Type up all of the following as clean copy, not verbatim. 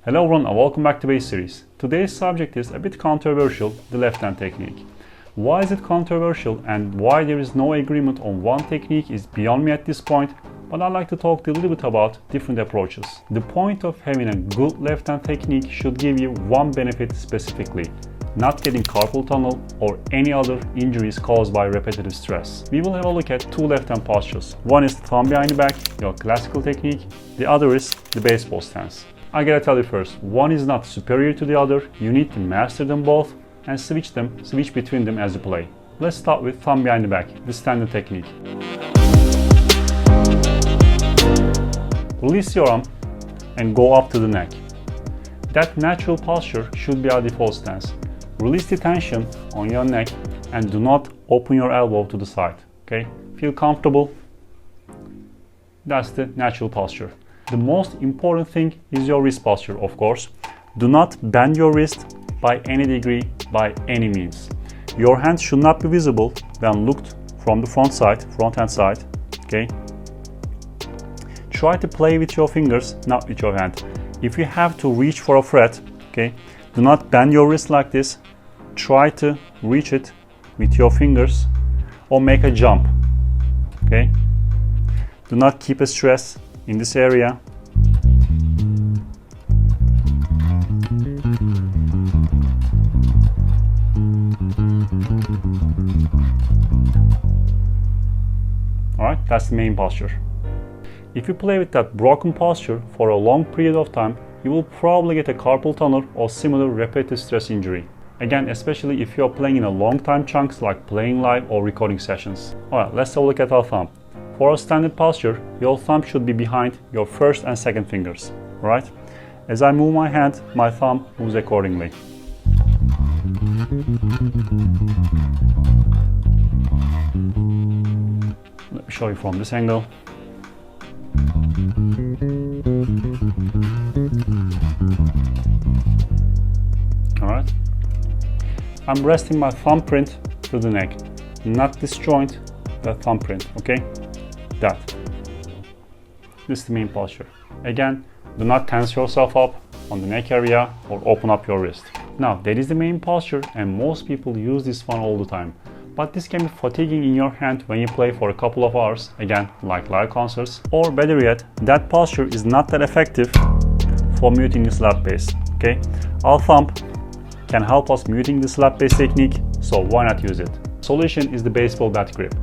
Hello everyone and welcome back to Bass Series. Today's subject is a bit controversial, the left hand technique. Why is it controversial and why there is no agreement on one technique is beyond me at this point, but I'd like to talk a little bit about different approaches. The point of having a good left hand technique should give you one benefit specifically: not getting carpal tunnel or any other injuries caused by repetitive stress. We will have a look at two left hand postures. One is the thumb behind the back, your classical technique. The other is the baseball stance. I gotta tell you first, one is not superior to the other. You need to master them both and switch between them as you play. Let's start with thumb behind the back, the standard technique. Release your arm and go up to the neck. That natural posture should be our default stance. Release the tension on your neck and do not open your elbow to the side. Okay? Feel comfortable. That's the natural posture. The most important thing is your wrist posture, of course. Do not bend your wrist by any degree, by any means. Your hand should not be visible when looked from the front hand side. Okay? Try to play with your fingers, not with your hand. If you have to reach for a fret, okay, do not bend your wrist like this. Try to reach it with your fingers or make a jump. Okay? Do not keep a stress in this area. Alright, that's the main posture. If you play with that broken posture for a long period of time, you will probably get a carpal tunnel or similar repetitive stress injury. Again, especially if you are playing in a long time chunks like playing live or recording sessions. Alright, let's have a look at our thumb. For a standard posture, your thumb should be behind your first and second fingers. Alright? As I move my hand, my thumb moves accordingly. Let me show you from this angle. Alright? I'm resting my thumbprint to the neck, not this joint, the thumbprint, okay? That. This is the main posture. Again, do not tense yourself up on the neck area or open up your wrist. Now, that is the main posture and most people use this one all the time. But this can be fatiguing in your hand when you play for a couple of hours, again, like live concerts. Or better yet, that posture is not that effective for muting the slap bass, okay? Our thumb can help us muting the slap bass technique, so why not use it? Solution is the baseball bat grip.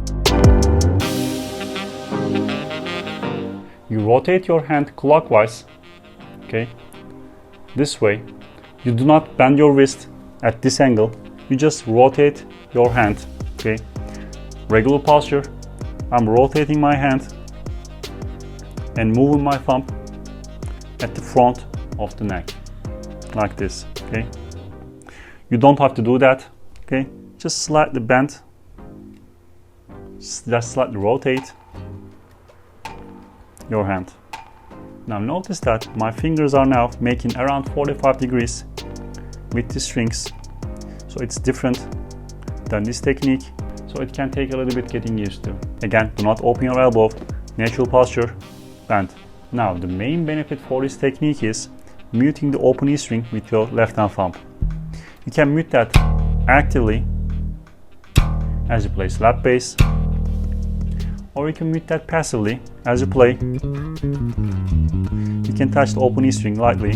You rotate your hand clockwise, okay, this way. You do not bend your wrist at this angle. You just rotate your hand, okay. Regular posture. I'm rotating my hand and moving my thumb at the front of the neck, like this, okay. You don't have to do that, okay. Just slightly bend, just slightly rotate your hand. Now notice that my fingers are now making around 45 degrees with the strings, so it's different than this technique, so it can take a little bit getting used to. Again, do not open your elbow, natural posture, bend. Now the main benefit for this technique is muting the open E string with your left hand thumb. You can mute that actively as you play slap bass, or you can mute that passively as you play. You can touch the open E string lightly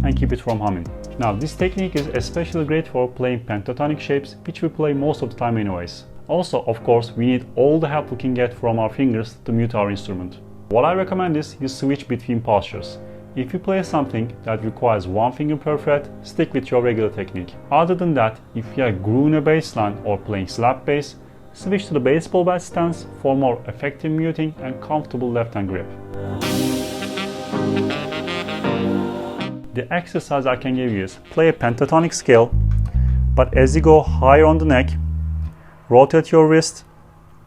and keep it from humming. Now this technique is especially great for playing pentatonic shapes, which we play most of the time anyways. Also, of course, we need all the help we can get from our fingers to mute our instrument. What I recommend is you switch between postures. If you play something that requires one finger per fret, stick with your regular technique. Other than that, if you are grooving a bass line or playing slap bass, switch to the baseball bat stance for more effective muting and comfortable left hand grip. The exercise I can give you is play a pentatonic scale, but as you go higher on the neck, rotate your wrist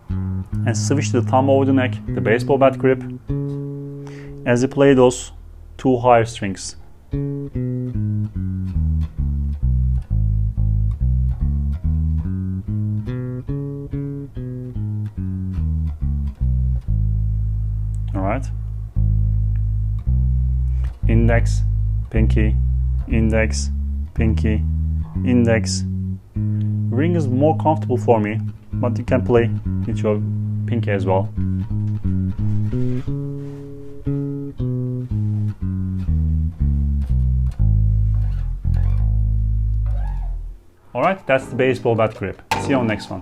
and switch the thumb over the neck, the baseball bat grip, as you play those two higher strings. Alright. index, pinky, index, pinky, index. Ring is more comfortable for me, but you can play with your pinky as well. Alright, that's the baseball bat grip. See you on the next one.